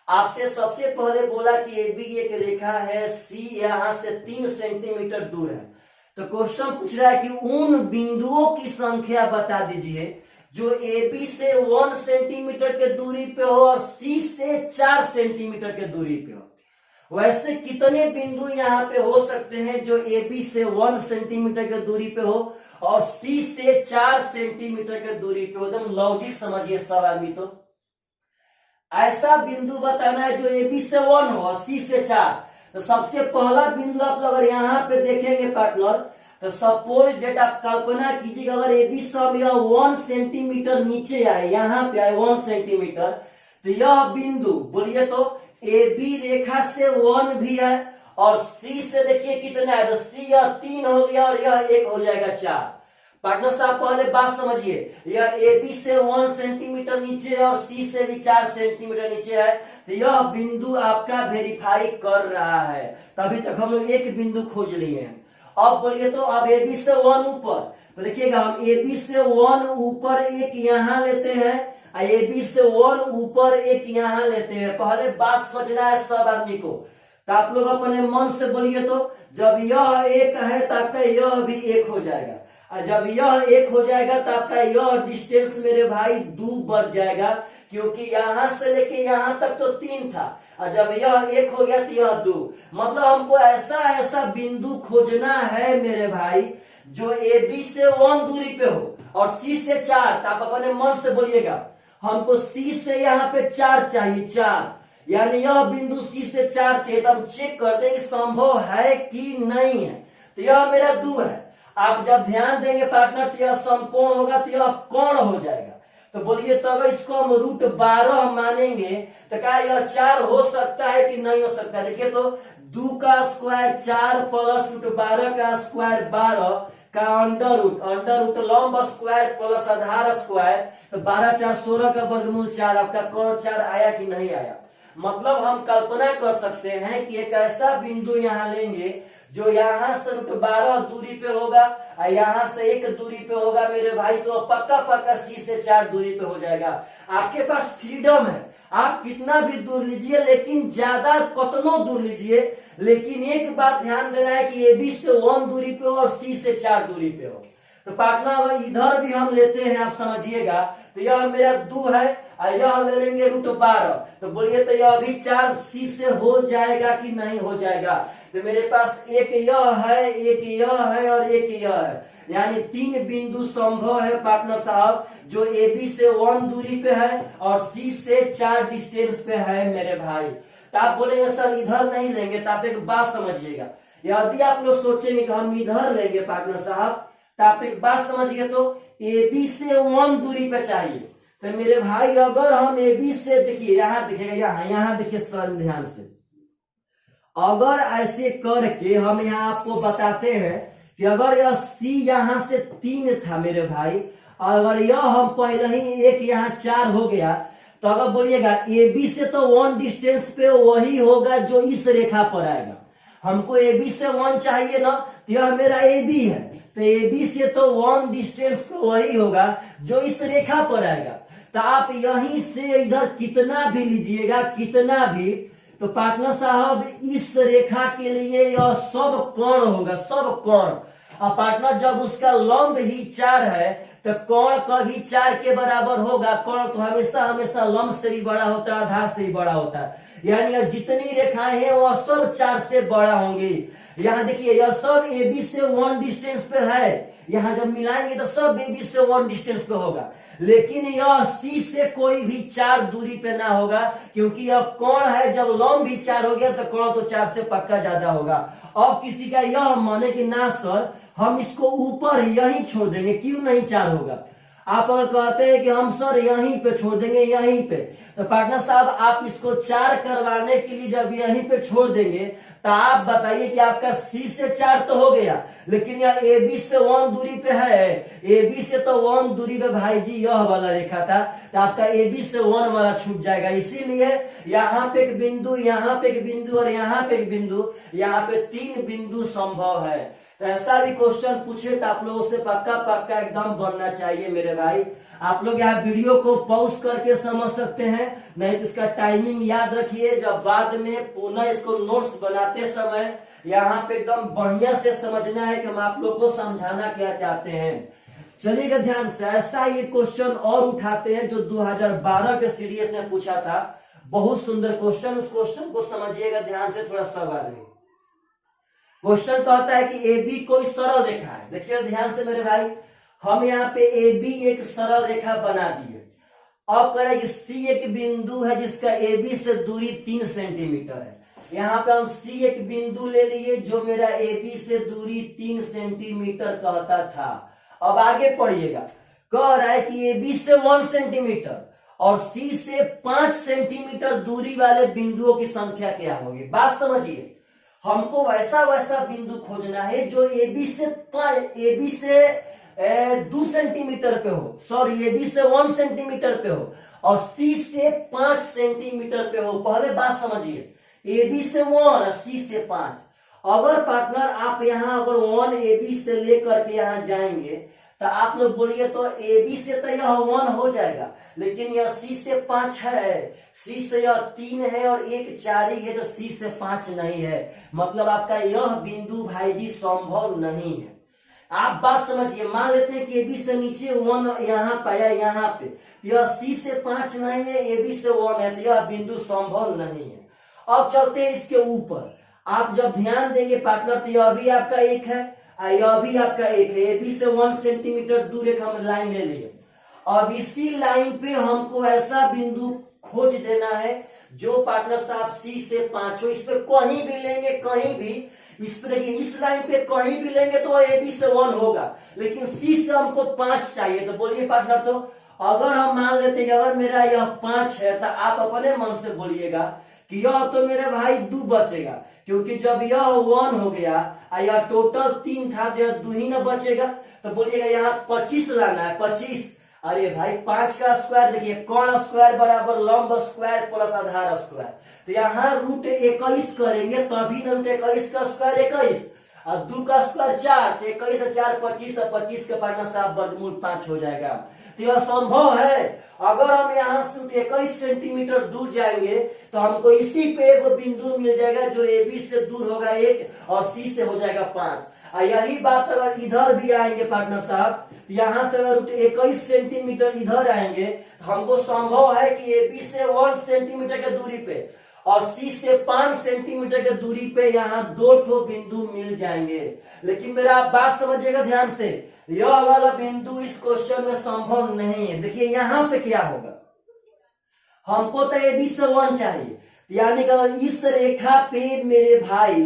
आपसे सबसे पहले बोला कि ए बी एक रेखा है, सी यहां से 3 सेंटीमीटर दूर है। तो क्वेश्चन पूछ रहा है कि उन बिंदुओं की संख्या बता दीजिए जो ए बी से 1 सेंटीमीटर के दूरी पे हो और सी से 4 सेंटीमीटर के दूरी पे हो। वैसे कितने बिंदु यहाँ पे हो सकते हैं जो ए बी से 1 सेंटीमीटर के दूरी पे हो और सी से 4 सेंटीमीटर के दूरी पे हो। एकदम लॉजिक समझिए सब आदमी। तो ऐसा बिंदु बताना है जो ए बी से 1 हो और सी से 4। तो सबसे पहला बिंदु आप अगर यहाँ पे देखेंगे पार्टनर, तो सपोज डेट आप कल्पना कीजिएगा अगर ए बी से 1 सेंटीमीटर नीचे आए, यहाँ पे आए 1 सेंटीमीटर, तो यह बिंदु बोलिए तो ए बी रेखा से 1 भी है और सी से देखिए कितना है, तो सी यह 3 हो गया और यह 1 हो जाएगा 4। पार्टनर साहब पहले बात समझिए, यह ए बी से 1 सेंटीमीटर नीचे है और सी से भी 4 सेंटीमीटर नीचे है। तो यह बिंदु आपका वेरीफाई कर रहा है। तभी तक हम लोग एक बिंदु खोज लिए हैं। अब बोलिए तो अब ए बी से 1 ऊपर, तो देखिएगा हम ए बी से 1 ऊपर एक यहां लेते हैं, ए बी से 1 ऊपर एक यहां लेते हैं। पहले बात समझना है सब आदमी को। तो आप लोग अपने मन से बोलिए तो जब यह 1 है तो आपका यह भी 1 हो जाएगा, और जब यह 1 हो जाएगा तो आपका यह डिस्टेंस मेरे भाई 2 बच जाएगा, क्योंकि यहां से लेके यहां तक तो 3 था और जब यह 1 हो गया तो यह 2। मतलब हमको ऐसा बिंदु खोजना है मेरे भाई जो ए बी से 1 दूरी पे हो और सी से 4। तो आप अपने मन से बोलिएगा हमको सी से यहाँ पे 4 चाहिए, 4, यानी यह बिंदु सी से 4 चाहिए। तो हम चेक करते हैं कि संभव है कि नहीं है। तो यह मेरा 2 है। आप जब ध्यान देंगे पार्टनर तो यह समकोण होगा, तो यह कोण हो जाएगा। तो बोलिए तो अगर इसको हम √12 मानेंगे तो क्या यह 4 हो सकता है कि नहीं हो सकता है? देखिए तो 2 का स्क्वायर 4 प्लस √12 का स्क्वायर 12 का अंडर रूट लंब स्क्वायर प्लस आधार स्क्वायर, तो 12 4 16 का वर्गमूल 4। आपका कोण 4 आया कि नहीं आया? मतलब हम कल्पना कर सकते हैं कि एक ऐसा बिंदु यहाँ लेंगे जो यहाँ से √12 दूरी पे होगा और यहाँ से 1 दूरी पे होगा मेरे भाई, तो पक्का सी से 4 दूरी पे हो जाएगा। आपके पास फ्रीडम है, आप कितना भी दूर लीजिए, लेकिन ज्यादा कतनो दूर लीजिए, लेकिन एक बात ध्यान देना है कि ए बी से 1 दूरी पे हो और सी से 4 दूरी पे हो। तो पार्टनर इधर भी हम लेते हैं, आप समझिएगा, तो यह मेरा 2 है और यह ले लेंगे √12। तो बोलिए तो यह भी 4 सी से हो जाएगा कि नहीं हो जाएगा? तो मेरे पास एक यह है, एक यह है और एक यह है, यानी 3 बिंदु संभव है पार्टनर साहब जो ए बी से 1 दूरी पे है और सी से 4 डिस्टेंस पे है मेरे भाई। तो आप बोलेंगे सर इधर नहीं लेंगे, तो आप एक बात समझिएगा, यदि आप लोग सोचेंगे कि हम इधर लेंगे पार्टनर साहब, तो आप एक बात समझिए, तो ए बी से 1 दूरी पे चाहिए। तो मेरे भाई अगर हम ए बी से देखिए यहाँ दिखेगा, यहाँ देखिए सर ध्यान से, अगर ऐसे करके हम यहाँ आपको बताते हैं कि अगर यह सी यहाँ से 3 था मेरे भाई, अगर यह हम पहले ही 1 यहाँ 4 हो गया, तो अगर बोलिएगा ए बी से तो 1 डिस्टेंस पे वही होगा जो इस रेखा पर आएगा। हमको ए बी से 1 चाहिए ना, तो यह मेरा ए बी है, तो ए बी से तो 1 डिस्टेंस पे वही होगा जो इस रेखा पर आएगा। तो आप यहीं से इधर कितना भी लीजिएगा, कितना भी, तो पार्टनर साहब इस रेखा के लिए यह सब कोण होगा, सब कोण। और पार्टनर जब उसका लंब ही 4 है तो कोण कभी 4 के बराबर होगा। कोण तो हमेशा हमेशा लंब से भी बड़ा होता है, आधार से भी बड़ा होता है, यानी जितनी रेखाएं हैं वह सब 4 से बड़ा होंगी। यहाँ देखिए यह सब ए बी से 1 डिस्टेंस पे है, यहाँ जब मिलाएंगे तो सब ए बी से 1 डिस्टेंस पे होगा, लेकिन यह सी से कोई भी 4 दूरी पे ना होगा, क्योंकि यह कोण है। जब लंब भी 4 हो गया तो कोण तो 4 से पक्का ज्यादा होगा। अब किसी का यह माने कि ना सर हम इसको ऊपर यहीं छोड़ देंगे, क्यों नहीं 4 होगा? आप अगर कहते हैं कि हम सर यहीं पे छोड़ देंगे, यहीं पे, तो पार्टनर साहब आप इसको 4 करवाने के लिए जब यहीं पे छोड़ देंगे तो आप बताइए कि आपका सी से 4 तो हो गया, लेकिन यह ए बी से 1 दूरी पे है। ए बी से तो 1 दूरी पे भाई जी यह वाला रेखा था, तो आपका ए बी से 1 वाला छूट जाएगा। इसीलिए यहाँ पे एक बिंदु, यहाँ पे एक बिंदु और यहाँ पे एक बिंदु, यहाँ पे 3 बिंदु संभव है। तो ऐसा भी क्वेश्चन पूछे तो आप लोगों से पक्का पक्का एकदम बनना चाहिए मेरे भाई। आप लोग यहाँ वीडियो को पॉज करके समझ सकते हैं, नहीं तो इसका टाइमिंग याद रखिए, जब बाद में पुनः इसको नोट्स बनाते समय यहाँ पे एकदम बढ़िया से समझना है कि हम आप लोग को समझाना क्या चाहते हैं। चलिएगा ध्यान से, ऐसा ये क्वेश्चन और उठाते हैं जो 2012 के सीडीएस में पूछा था, बहुत सुंदर क्वेश्चन। उस क्वेश्चन को समझिएगा ध्यान से थोड़ा सब आदमी। क्वेश्चन कहता है कि ए बी कोई सरल रेखा है। देखिए ध्यान से मेरे भाई, हम यहाँ पे ए बी एक सरल रेखा बना दिए। अब करें कि सी एक बिंदु है जिसका ए बी से दूरी 3 सेंटीमीटर है। यहाँ पे हम सी एक बिंदु ले लिए जो मेरा ए बी से दूरी 3 सेंटीमीटर कहता था। अब आगे पढ़िएगा, कह रहा है कि ए बी से 1 सेंटीमीटर और सी से 5 सेंटीमीटर दूरी वाले बिंदुओं की संख्या क्या होगी। बात समझिए, हमको वैसा वैसा बिंदु खोजना है जो ए बी से 2 सेंटीमीटर पे हो, सॉरी ए बी से 1 सेंटीमीटर पे हो और सी से 5 सेंटीमीटर पे हो। पहले बात समझिए, ए बी से 1 सी से 5। अगर पार्टनर आप यहाँ अगर 1 ए बी से लेकर के यहाँ जाएंगे तो आप लोग बोलिए तो ए बी से तो यह 1 हो जाएगा, लेकिन यह सी से 5 है, सी से यह 3 है और एक 4 ही है, तो सी से 5 नहीं है। मतलब आपका यह बिंदु भाई जी संभव नहीं है। आप बात समझिए, मान लेते हैं कि ए बी से नीचे 1 यहाँ पाया, यहाँ पे यह सी से 5 नहीं है, ए बी से 1 है, तो यह बिंदु संभव नहीं है। अब चलते हैं इसके ऊपर। आप जब ध्यान देंगे पार्टनर तो यह भी आपका 1 है, यह भी आपका 1 है। ए बी से 1 सेंटीमीटर दूर एक हम लाइन ले लिए। अब इसी लाइन पे हमको ऐसा बिंदु खोज देना है जो पार्टनर साहब सी से 5 हो। इस पे कहीं भी लेंगे, कहीं भी इस पे देखिए, इस लाइन पे कहीं भी लेंगे तो ए बी से 1 होगा, लेकिन सी से हमको 5 चाहिए। तो बोलिए पार्टनर, तो अगर हम मान लेते हैं अगर मेरा यह 5 है तो आप अपने मन से बोलिएगा कि यह तो मेरे भाई 2 बचेगा, क्योंकि जब यह 1 हो गया और यह टोटल 3 था तो यह 2 ही ना बचेगा। तो बोलिएगा यहाँ 25 लाना है, 25। अरे भाई 5 का स्क्वायर देखिए, कोण स्क्वायर बराबर लंब स्क्वायर प्लस आधार स्क्वायर, तो यहाँ √21 करेंगे तभी ना √21 का स्क्वायर 21 और 2 का स्क्वायर 4, तो 21 और 4 25 और 25 के पार्टनर साहब वर्गमूल 5 हो जाएगा। तो यह संभव है। अगर हम यहाँ से 21 सेंटीमीटर दूर जाएंगे तो हमको इसी पे एक बिंदु मिल जाएगा जो ए बी से दूर होगा 1 और सी से हो जाएगा 5। और यही बात अगर इधर भी आएंगे पार्टनर साहब, यहाँ से अगर 21 सेंटीमीटर इधर आएंगे तो हमको संभव है कि ए बी से 1 सेंटीमीटर के दूरी पे और सी से 5 सेंटीमीटर के दूरी पे यहाँ 2 ठो बिंदु मिल जाएंगे। लेकिन मेरा आप बात समझिएगा ध्यान से, यह वाला बिंदु इस क्वेश्चन में संभव नहीं है। देखिए यहाँ पे क्या होगा, हमको तो ए बी से 1 चाहिए, यानी कि इस रेखा पे मेरे भाई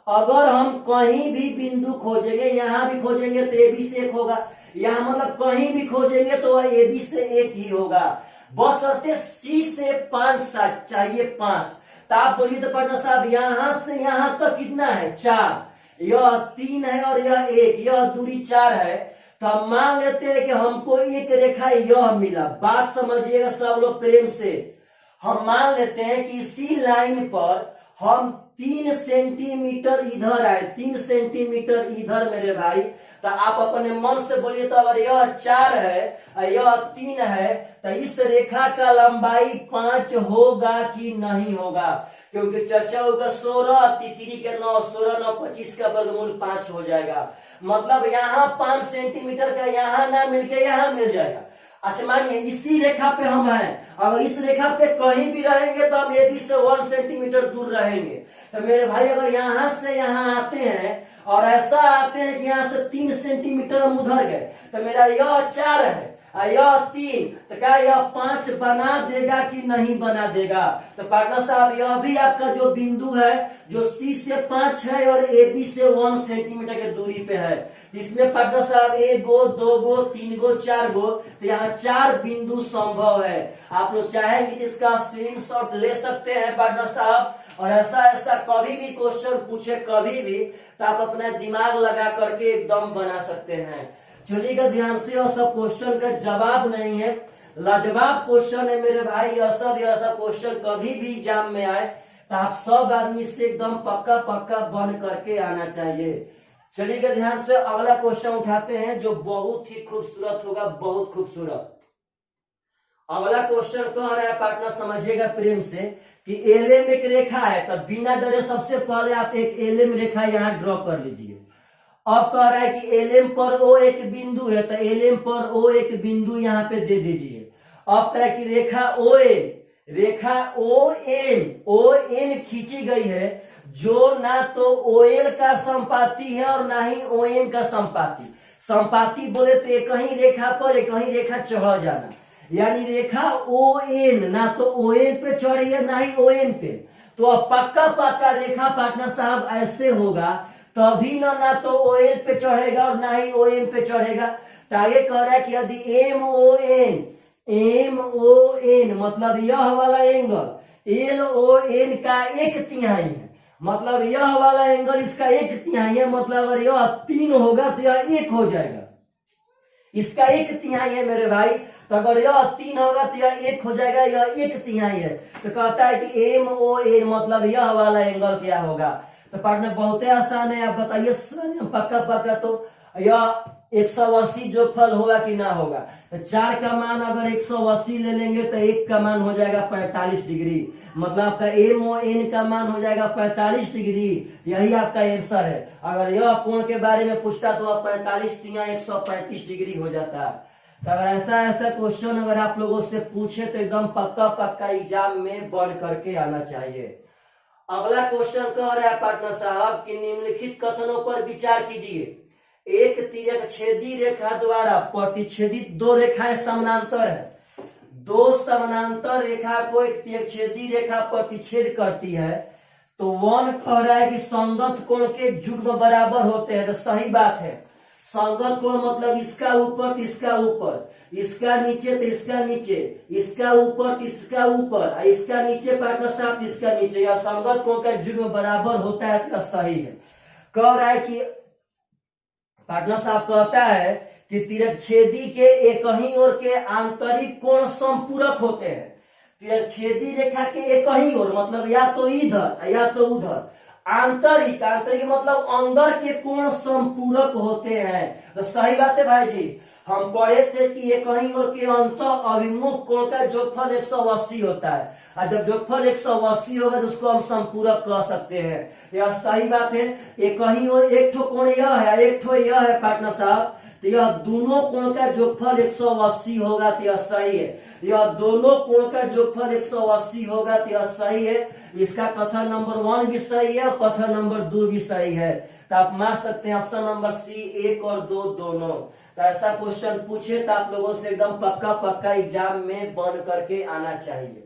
अगर हम कहीं भी बिंदु खोजेंगे, यहाँ भी खोजेंगे तो ए बी से 1 होगा, यहाँ मतलब कहीं भी खोजेंगे तो वह ए बी से 1 ही होगा। बशर्ते सी से 5 चाहिए 5। तो आप बोलिए तो पार्टनर साहब यहां से यहां तक कितना है 4, यह 3 है और यह 1, यह दूरी 4 है, तो हम मान लेते हैं कि हमको एक रेखा यह मिला। बात समझिएगा सब लोग प्रेम से। हम मान लेते हैं कि इसी लाइन पर हम 3 सेंटीमीटर इधर आए, 3 सेंटीमीटर इधर मेरे भाई। तो आप अपने मन से बोलिए, तो अगर यह 4 है और यह 3 है तो इस रेखा का लंबाई 5 होगा कि नहीं होगा? क्योंकि चचाऊ का 16, तितरी के 9, 16 9 25 का वर्गमूल 5 हो जाएगा। मतलब यहाँ 5 सेंटीमीटर का यहाँ ना मिलके यहाँ मिल जाएगा। अच्छा मानिए इसी रेखा पे हम हैं, अगर इस रेखा पे कहीं भी रहेंगे तो हम AB से 1 सेंटीमीटर दूर रहेंगे। तो मेरे भाई अगर यहाँ से यहाँ आते हैं और ऐसा आते हैं कि यहाँ से 3 सेंटीमीटर हम उधर गए, तो मेरा यह 4 है और यह 3, तो क्या यह 5 बना देगा कि नहीं बना देगा? तो पार्टनर साहब यह भी आपका जो बिंदु है जो C से 5 है और AB से 1 सेंटीमीटर की दूरी पे है, इसमें पार्टनर साहब 1 गो 2 गो 3 गो 4 गो, तो यहाँ 4 बिंदु संभव है। आप लोग चाहेंगे तो इसका स्क्रीनशॉट ले सकते हैं पार्टनर साहब, और ऐसा कभी भी क्वेश्चन पूछे कभी भी तो आप अपना दिमाग लगा करके एकदम बना सकते हैं। चलिएगा ध्यान से, और सब क्वेश्चन का जवाब नहीं है, लाजवाब क्वेश्चन है मेरे भाई। यह सब क्वेश्चन कभी भी एग्जाम में आए तो आप सब आदमी से एकदम पक्का पक्का बन करके आना चाहिए। चलिएगा ध्यान से, अगला क्वेश्चन उठाते हैं जो बहुत ही खूबसूरत होगा, बहुत खूबसूरत। अगला क्वेश्चन कह रहा है पार्टनर, समझिएगा प्रेम से कि एलएम एक रेखा है, तो बिना डरे सबसे पहले आप एक एलएम रेखा यहाँ ड्रॉ कर लीजिए। अब कह रहा है कि एलएम पर O एक बिंदु है, तो एलएम पर O एक बिंदु यहाँ पे दे दीजिए। अब कह रहा है कि रेखा ON खींची गई है जो ना तो OL का संपाती है और ना ही OM का संपाती। संपाती बोले तो एक ही रेखा पर एक ही रेखा चढ़ जाना, यानी रेखा ON ना तो ON पे चढ़ी है ना ही OM पे। तो अब पक्का रेखा पार्टनर साहब ऐसे होगा, तभी ना तो OL पे चढ़ेगा और ना ही OM पे चढ़ेगा। तो आगे कह रहा है कि यदि MON मतलब यह वाला एंगल LON का 1/3 है, मतलब यह वाला एंगल इसका 1/3 है, मतलब अगर यह 3 होगा तो यह 1 हो जाएगा, इसका 1/3 है मेरे भाई। तो अगर यह 3 होगा तो यह 1 हो जाएगा, यह 1/3 है। तो कहता है कि MON मतलब यह वाला एंगल क्या होगा? तो पार्टनर बहुत ही आसान है, आप बताइए पक्का। तो यह 180 जो फल होगा कि ना होगा? तो 4 का मान अगर 180 ले लेंगे तो 1 का मान हो जाएगा 45 डिग्री, मतलब आपका MON का मान हो जाएगा 45 डिग्री। यही आपका आंसर है। अगर यह कोण के बारे में पूछता तो 45 × 135 डिग्री हो जाता। तो अगर ऐसा क्वेश्चन अगर आप लोगों से पूछे तो एकदम पक्का एग्जाम में बढ़ करके आना चाहिए। अगला क्वेश्चन कह रहा है पार्टनर साहब कि निम्नलिखित कथनों पर विचार कीजिए। एक तिर्यकछेदी रेखा द्वारा प्रतिच्छेदित 2 रेखाएं समानांतर है। 2 समानांतर रेखा को एक तिर्यकछेदी रेखा प्रतिच्छेद करती है। तो 1 कह रहा है कि संगत कोण के युग्म बराबर होते हैं। तो सही बात है, संगत कोण मतलब इसका ऊपर तो इसका ऊपर, इसका नीचे तो इसका नीचे, इसका ऊपर तो इसका ऊपर, इसका नीचे पार्टनर साहब इसका नीचे, या संगत कोण का युग्म बराबर होता है तो सही है। कह रहा है कि पार्टनर साहब कहता है कि तिर्यकछेदी के एक ही ओर के आंतरिक कोण समपूरक होते हैं। तिर्यकछेदी रेखा के एक ही ओर मतलब या तो इधर या तो उधर, आंतरिक मतलब अंदर के कोण समपूरक होते हैं। तो सही बात है भाई जी। हम पढ़े थे कि एक ही ओर के अंत अभिमुख कोण का जोगफल 180 होता है, और जब जोगफल 180 होगा तो उसको हम समपूरक कह सकते हैं। यह सही बात है। एक ही ओर एक ठो कोण यह है, एक ठो यह है पार्टनर साहब, तो यह दोनों कोण का जोगफल 180 होगा तो यह सही है। यह दोनों कोण का जोगफल 180 होगा तो यह सही है। इसका कथन नंबर 1 भी सही है और कथन नंबर 2 भी सही है। तो आप मान सकते हैं ऑप्शन नंबर C 1 और 2 दोनों। तो ऐसा क्वेश्चन पूछे तो आप लोगों से एकदम पक्का एग्जाम में बन करके आना चाहिए।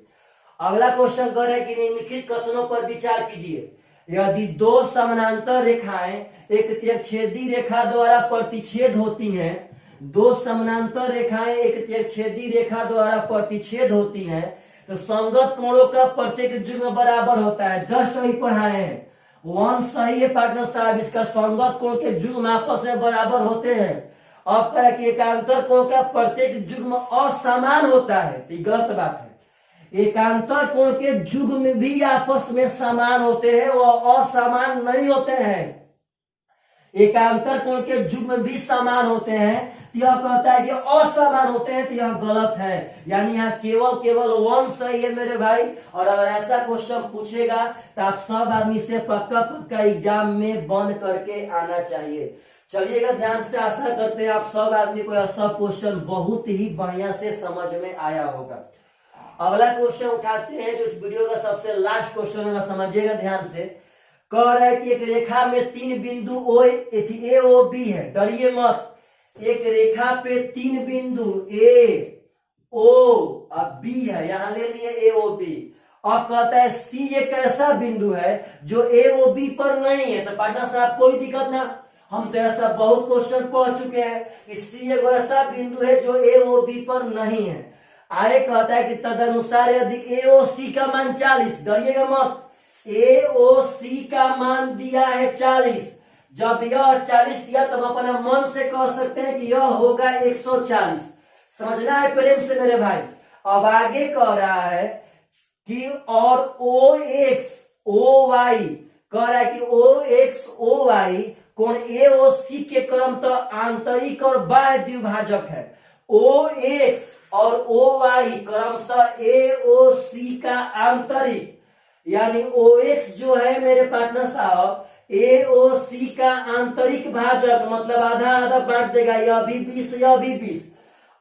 अगला क्वेश्चन कर रहे हैं कि निम्नलिखित कथनों पर विचार कीजिए। यदि 2 समानांतर रेखाएं एक तिर्यकछेदी रेखा द्वारा प्रतिच्छेद होती हैं, 2 समानांतर रेखाएं एक तिर्यकछेदी रेखा द्वारा प्रतिच्छेद होती हैं, तो संगत कोणों का प्रत्येक युग्म बराबर होता है। जस्ट वही पढ़ाए हैं। 1 सही है पार्टनर साहब, इसका संगत कोण के युग्म आपस में बराबर होते हैं। अब कह कि एकांतर कोण का प्रत्येक युग्म असमान होता है, तो गलत बात है। एकांतर कोण के युग्म भी आपस में समान होते हैं, वह असमान नहीं होते हैं। एकांतर कोण के युग्म भी समान होते हैं, तो यह कहता है कि असमान होते हैं, तो यह गलत है। यानी यहाँ केवल वन सही है मेरे भाई। और अगर ऐसा क्वेश्चन पूछेगा तो आप सब आदमी से पक्का एग्जाम में बन करके आना चाहिए। चलिएगा ध्यान से, आशा करते हैं आप सब आदमी को यह सब क्वेश्चन बहुत ही बढ़िया से समझ में आया होगा। अगला क्वेश्चन उठाते हैं जो इस वीडियो का सबसे लास्ट क्वेश्चन होगा, समझिएगा ध्यान से। कह रहा है कि एक रेखा में 3 बिंदु ए ओ बी है, डरिए मत। एक रेखा पे 3 बिंदु ए ओ और बी है, यहां ले लिए ए ओ बी। अब कहता है सी एक ऐसा बिंदु है जो ए ओ बी पर नहीं है। तो पार्टनर साहब कोई दिक्कत ना, हम तो ऐसा बहुत क्वेश्चन पढ़ चुके हैं कि सी एक ऐसा बिंदु है जो ए ओ बी पर नहीं है। आगे कहता है कि तदनुसार यदि ए ओ सी का मान 40, डरिएगा मत, ए ओ सी का मान दिया है 40। जब यह 40 दिया तब अपने मन से कह सकते हैं कि यह होगा 140। समझना है प्रेम से मेरे भाई। अब आगे कह रहा है कि और ओ एक्स ओ वाई, कह रहा है कि ओ एक्स ओ वाई कोण ए ओ सी के क्रमशः आंतरिक और बाह्य द्विभाजक है। ओ एक्स और ओ वाई क्रमशः ए ओ सी का आंतरिक, यानी ओ एक्स जो है मेरे पार्टनर साहब ए ओ सी का आंतरिक भाजक, मतलब आधा आधा बांट देगा, यह भी 20 यह भी 20।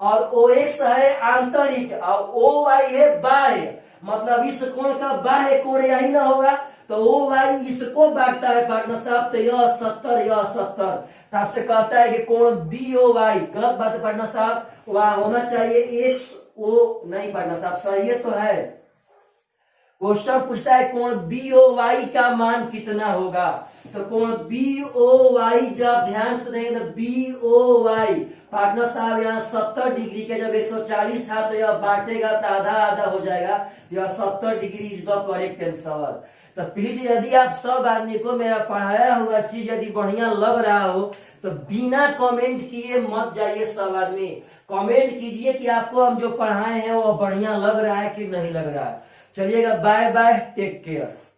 और ओ एक्स है आंतरिक और ओ वाई है बाह्य, मतलब इस कोण का बाह्य कोण यही ना होगा, तो ओ वाई इसको बांटता है पार्टनर साहब, तो यह 70 यह 70। तो आपसे कहता है कि कोण बी ओ वाई, गलत बात है पार्टनर साहब, वहां होना चाहिए एक्स ओ, नहीं पार्टनर साहब सही है तो है। क्वेश्चन पूछता है कोण बी ओ वाई का मान कितना होगा। तो कोण बी ओ वाई जब ध्यान से देंगे तो बी ओ वाई पार्टनर साहब यहाँ 70 डिग्री के, जब 140 था तो यह बांटेगा तो आधा आधा हो जाएगा, यह 70 degree is the correct answer. तो प्लीज यदि आप सब आदमी को मेरा पढ़ाया हुआ चीज यदि बढ़िया लग रहा हो तो बिना कमेंट किए मत जाइए, सब आदमी कमेंट कीजिए कि आपको हम जो पढ़ाए हैं वो बढ़िया लग रहा है कि नहीं लग रहा है। चलिएगा, बाय बाय, टेक केयर।